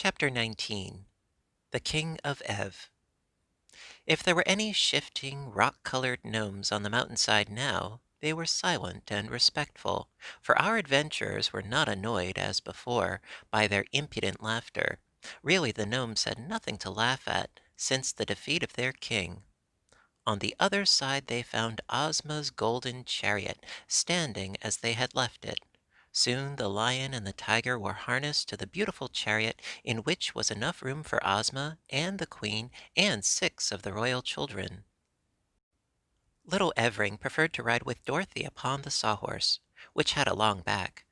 Chapter 19. The King of Ev. If there were any shifting, rock-colored gnomes on the mountainside now, they were silent and respectful, for our adventurers were not annoyed, as before, by their impudent laughter. Really, the gnomes had nothing to laugh at, since the defeat of their king. On the other side they found Ozma's golden chariot, standing as they had left it. Soon the lion and the tiger were harnessed to the beautiful chariot, in which was enough room for Ozma and the queen and 6 of the royal children. Little Evering preferred to ride with Dorothy upon the sawhorse, which had a long back.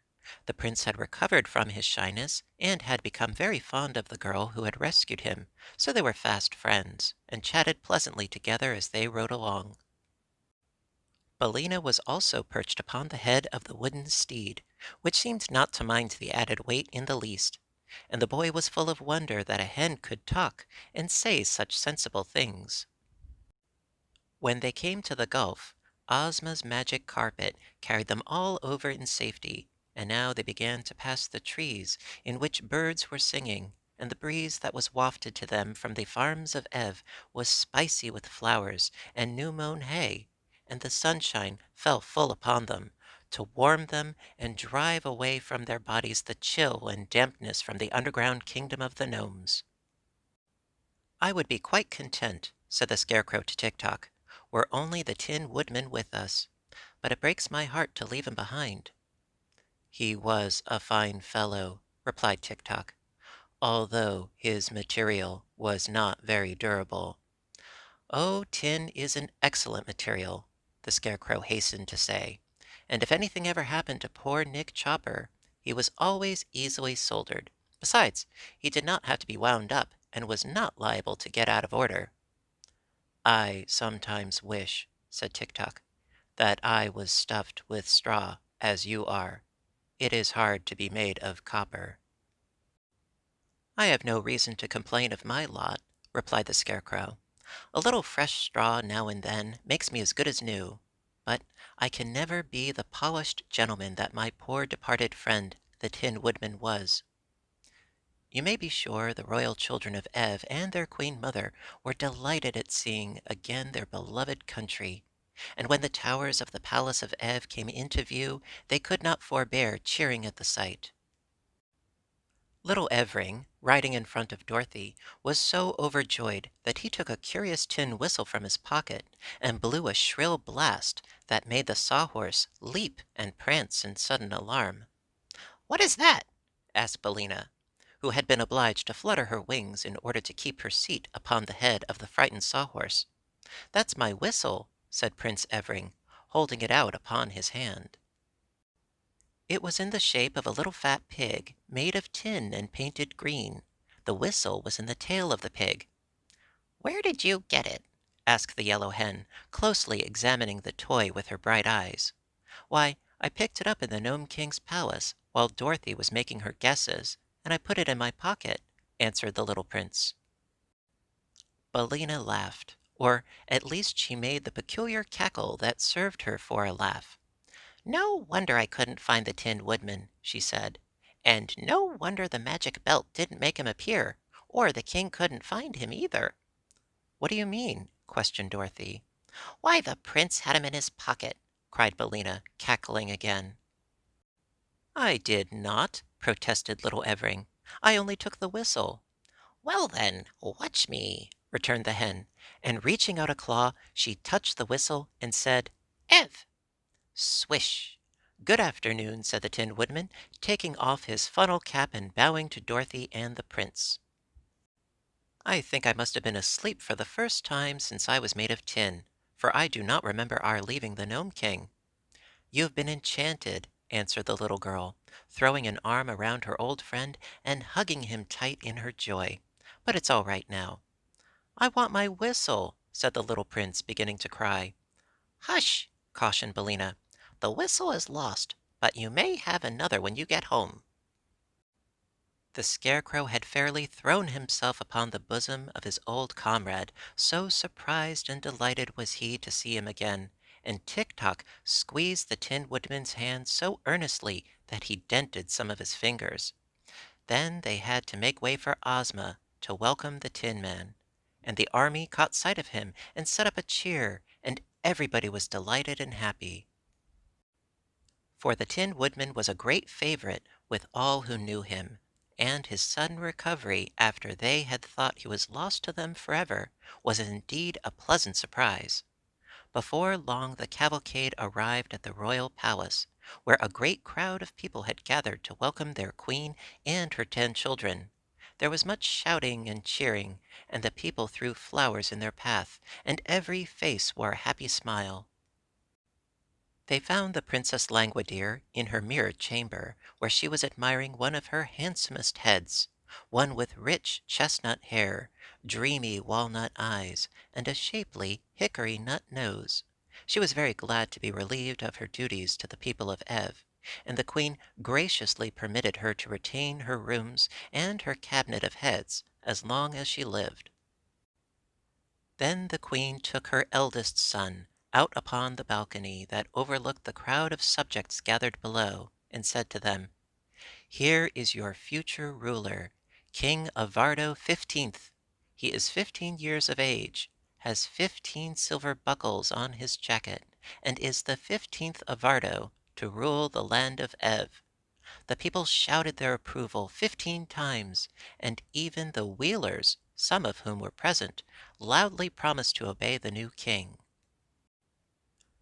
The prince had recovered from his shyness, and had become very fond of the girl who had rescued him, so they were fast friends, and chatted pleasantly together as they rode along. Billina was also perched upon the head of the wooden steed, which seemed not to mind the added weight in the least, and the boy was full of wonder that a hen could talk and say such sensible things. When they came to the gulf, Ozma's magic carpet carried them all over in safety, and now they began to pass the trees in which birds were singing, and the breeze that was wafted to them from the farms of Ev was spicy with flowers and new-mown hay, and the sunshine fell full upon them, to warm them and drive away from their bodies the chill and dampness from the underground kingdom of the gnomes. "I would be quite content," said the Scarecrow to Tik-Tok, "were only the Tin Woodman with us, but it breaks my heart to leave him behind." "He was a fine fellow," replied Tik-Tok, "although his material was not very durable." "Oh, tin is an excellent material," the Scarecrow hastened to say, "and if anything ever happened to poor Nick Chopper, he was always easily soldered. Besides, he did not have to be wound up, and was not liable to get out of order." "I sometimes wish," said Tik-Tok, "that I was stuffed with straw, as you are. It is hard to be made of copper." "I have no reason to complain of my lot," replied the Scarecrow. "A little fresh straw now and then makes me as good as new. But I can never be the polished gentleman that my poor departed friend, the Tin Woodman, was." You may be sure the royal children of Ev and their queen mother were delighted at seeing again their beloved country, and when the towers of the palace of Ev came into view, they could not forbear cheering at the sight. Little Evring, riding in front of Dorothy, was so overjoyed that he took a curious tin whistle from his pocket and blew a shrill blast that made the sawhorse leap and prance in sudden alarm. "What is that?" asked Billina, who had been obliged to flutter her wings in order to keep her seat upon the head of the frightened sawhorse. "That's my whistle," said Prince Evering, holding it out upon his hand. It was in the shape of a little fat pig, made of tin and painted green. The whistle was in the tail of the pig. "Where did you get it?" asked the yellow hen, closely examining the toy with her bright eyes. "Why, I picked it up in the Gnome King's palace, while Dorothy was making her guesses, and I put it in my pocket," answered the little prince. Billina laughed, or at least she made the peculiar cackle that served her for a laugh. "No wonder I couldn't find the Tin Woodman," she said. "And no wonder the magic belt didn't make him appear, or the king couldn't find him either." "What do you mean?" questioned Dorothy. "Why, the prince had him in his pocket," cried Billina, cackling again. "I did not," protested little Evering. "I only took the whistle." "Well then, watch me," returned the hen, and reaching out a claw, she touched the whistle and said, "Ev!" Swish! "Good afternoon," said the Tin Woodman, taking off his funnel cap and bowing to Dorothy and the prince. "I think I must have been asleep for the first time since I was made of tin, for I do not remember our leaving the Gnome King." "You have been enchanted," answered the little girl, throwing an arm around her old friend and hugging him tight in her joy. "But it's all right now." "I want my whistle," said the little prince, beginning to cry. "Hush!" cautioned Billina. "The whistle is lost, but you may have another when you get home." The Scarecrow had fairly thrown himself upon the bosom of his old comrade, so surprised and delighted was he to see him again, and Tik-Tok squeezed the Tin Woodman's hand so earnestly that he dented some of his fingers. Then they had to make way for Ozma to welcome the Tin Man, and the army caught sight of him and set up a cheer, and everybody was delighted and happy. For the Tin Woodman was a great favorite with all who knew him, and his sudden recovery after they had thought he was lost to them forever was indeed a pleasant surprise. Before long the cavalcade arrived at the royal palace, where a great crowd of people had gathered to welcome their queen and her 10 children. There was much shouting and cheering, and the people threw flowers in their path, and every face wore a happy smile. They found the Princess Langwidere in her mirrored chamber, where she was admiring one of her handsomest heads, one with rich chestnut hair, dreamy walnut eyes, and a shapely hickory nut nose. She was very glad to be relieved of her duties to the people of Ev, and the Queen graciously permitted her to retain her rooms and her cabinet of heads as long as she lived. Then the Queen took her eldest son out upon the balcony that overlooked the crowd of subjects gathered below, and said to them, "Here is your future ruler, King Avardo 15th. He is 15 years of age, has 15 silver buckles on his jacket, and is the 15th Avardo to rule the land of Ev." The people shouted their approval 15 times, and even the Wheelers, some of whom were present, loudly promised to obey the new king.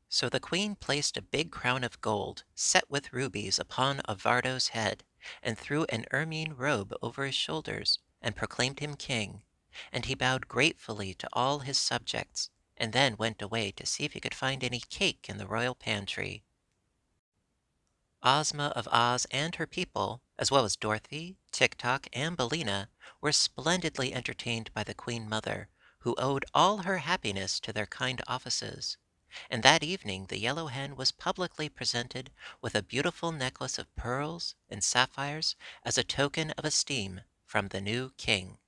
So the queen placed a big crown of gold, set with rubies, upon Avardo's head, and threw an ermine robe over his shoulders, and proclaimed him king, and he bowed gratefully to all his subjects, and then went away to see if he could find any cake in the royal pantry. Ozma of Oz and her people, as well as Dorothy, Tik Tok, and Billina, were splendidly entertained by the Queen Mother, who owed all her happiness to their kind offices. And that evening the Yellow Hen was publicly presented with a beautiful necklace of pearls and sapphires as a token of esteem from the new king.